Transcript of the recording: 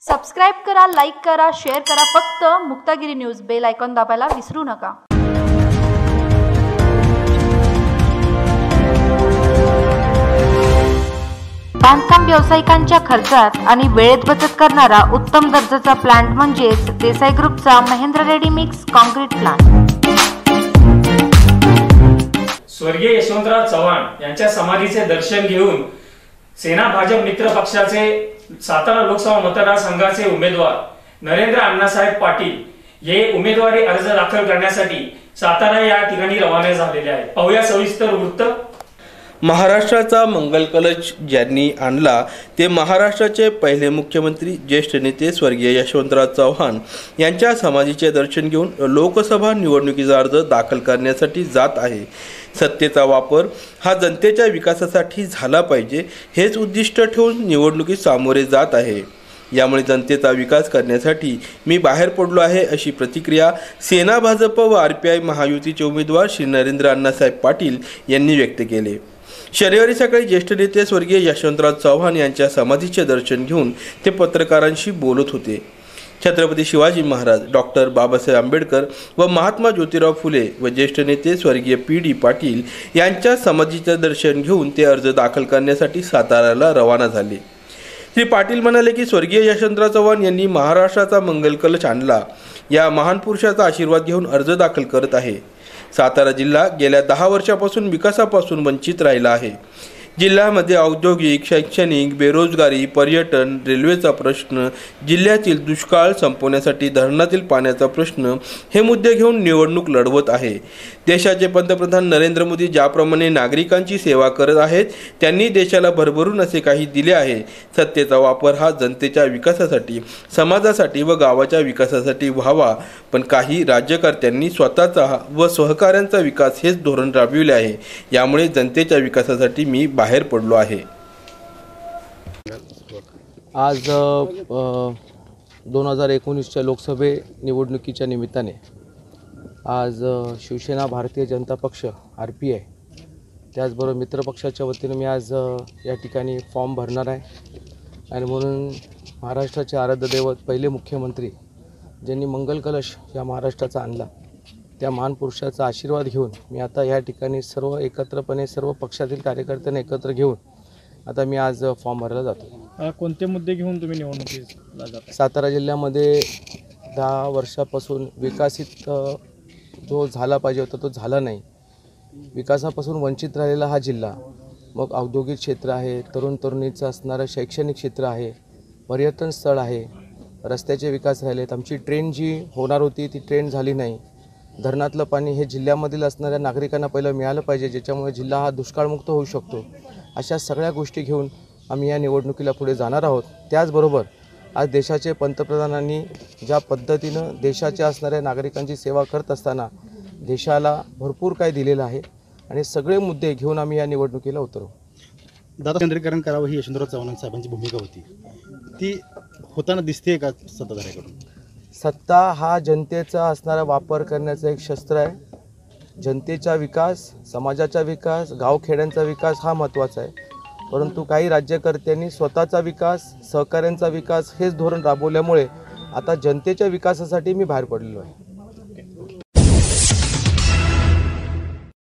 Subscribe करा, like करा, share करा. फक्त मुक्तागिरी न्यूज बेल आयकॉन दाबायला विसरू नका. बांधकाम व्यावसायिकांच्या खर्चात आणि वेळेत बचत करणारा उत्तम दर्जाचा प्लांट म्हणजेच देसाई ग्रुपचा Mahendra ready mix concrete plant. स्वर्गीय यशवंतराव चव्हाण यांच्या समाधीचे दर्शन घेऊन सेना भाजप मित्र पक्षाचे सातारा लोकसभा मतदारसंघाचे उमेदवार नरेंद्र अण्णासाहेब पाटील हे उमेदवारी अर्ज दाखल करण्यासाठी सातारा या ठिकाणी रवाना झालेले आहेत. पाहूया सविस्तर वृत्त. महाराष्ट्राचा मंगल कलश ज्यांनी आणला ते महाराष्ट्राचे पहिले मुख्यमंत्री ज्येष्ठ नेते स्वर्गीय यशवंतराव चव्हाण यांच्या समाधीचे दर्शन घेऊन लोकसभा निवडणुकीचा अर्ज दाखल करण्यासाठी जात आहे. सत्तेचा वापर हा जनतेच्या विकासासाठी झाला पाहिजे हेच उद्दिष्ट ठेवून निवडणुकीत सामोरे जात आहे. यामुळे जनतेचा विकास करण्यासाठी मी बाहेर पडलो आहे अशी प्रतिक्रिया सेना भाजप व RPI महायुतीचे उमेदवार श्री नरेंद्र अण्णासाहेब पाटील यांनी व्यक्त केले. शनिवारी सकाळी ज्येष्ठ नेते स्वर्गीय यशवंतराव चव्हाण यांच्या समाधीचे दर्शन घेऊन ते पत्रकारांशी बोलत होते. छत्रपती शिवाजी महाराज, डॉक्टर बाबासाहेब आंबेडकर व महात्मा ज्योतिराव फुले व ज्येष्ठ नेते स्वर्गीय PD पाटील यांच्या समाधीचे दर्शन घेऊन ते अर्ज दाखल करण्यासाठी साताऱ्याला रवाना झाले. श्री पाटील म्हणाले की स्वर्गीय यशवंतराव चव्हाण यांनी महाराष्ट्राचा मंगल कलश आणला. या महान पुरुषाचा आशीर्वाद घेऊन अर्ज दाखल करत आहे. सातारा जिल्हा गेल्या 10 वर्षापासून विकासापासून वंचित राहिला आहे. जिल्ह्यामध्ये औद्योगिक, शैक्षणिक, बेरोजगारी, पर्यटन, रेल्वेचा प्रश्न, जिल्ह्यातील दुष्काळ संपवण्यासाठी धरणातील पाण्याचा प्रश्न हे मुद्दे घेऊन निवडणूक लढवत आहे. देशाचे पंतप्रधान नरेंद्र मोदी ज्याप्रमाणे नागरिकांची सेवा करत आहेत त्यांनी देशाला भरभरून असे काही दिले आहे. सत्तेचा वापर हा जनतेच्या विकासासाठी, समाजासाठी व गावाच्या विकासासाठी व्हावा, पण काही राज्यकर्त्यांनी स्वतःचा व सहकाऱ्यांचा विकास हेच धोरण राबविले आहे. यामुळे जनतेच्या विकासासाठी मी बाहेर पडलो आहे. आज 2019च्या लोकसभे निवडणुकीच्या निमित्ताने आज शिवसेना, भारतीय जनता पक्ष, RPI त्याचबरोबर मित्रपक्षाच्या वतीने मी आज या ठिकाणी फॉर्म भरणार आहे. आणि म्हणून महाराष्ट्राचे आराध्य दैवत, पहिले मुख्यमंत्री ज्यांनी मंगल कलश या महाराष्ट्राचा आणला, त्या महान पुरुषाचा आशीर्वाद घेऊन मी आता या ठिकाणी सर्व एकत्रपणे सर्व पक्षातील कार्यकर्त्यांना एकत्र घेऊन आता मी आज फॉर्म भरायला जातो. कोणते मुद्दे घेऊन तुम्ही निवडणुकीला जाता? सातारा जिल्ह्यामध्ये 10 वर्षापासून विकसित जो झाला पाहिजे होता तो झाला नाही. विकासापासून वंचित राहिलेला हा जिल्हा, मग औद्योगिक क्षेत्र आहे, तरुण तरुणीचं असणारं शैक्षणिक क्षेत्र आहे, पर्यटन स्थळ आहे, रस्त्याचे विकास राहिलेत. आमची ट्रेन जी होणार होती ती ट्रेन झाली नाही. धरणातलं पाणी हे जिल्ह्यामधील असणाऱ्या नागरिकांना पहिलं मिळालं पाहिजे, ज्याच्यामुळे जिल्हा हा दुष्काळमुक्त होऊ शकतो. अशा सगळ्या गोष्टी घेऊन आम्ही या निवडणुकीला पुढे जाणार आहोत. त्याचबरोबर आज देशाचे पंतप्रधानांनी ज्या पद्धतीनं देशाच्या असणाऱ्या नागरिकांची सेवा करत असताना देशाला भरपूर काय दिलेलं आहे आणि सगळे मुद्दे घेऊन आम्ही या निवडणुकीला उतरू. दादा केंद्रीकरण करावं ही यशवंतराव चव्हाण साहेबांची भूमिका होती, ती होताना दिसते का सत्ताधाऱ्याकडून? सत्ता हा जनतेचा असणारा वापर करण्याचं एक शस्त्र आहे. जनतेचा विकास, समाजाचा विकास, गावखेड्यांचा विकास हा महत्त्वाचा आहे. परंतु काही राज्यकर्त्यांनी स्वतःचा विकास, सहकाऱ्यांचा विकास हेच धोरण राबवल्यामुळे आता जनतेच्या विकासासाठी मी बाहेर पडलेलो आहे.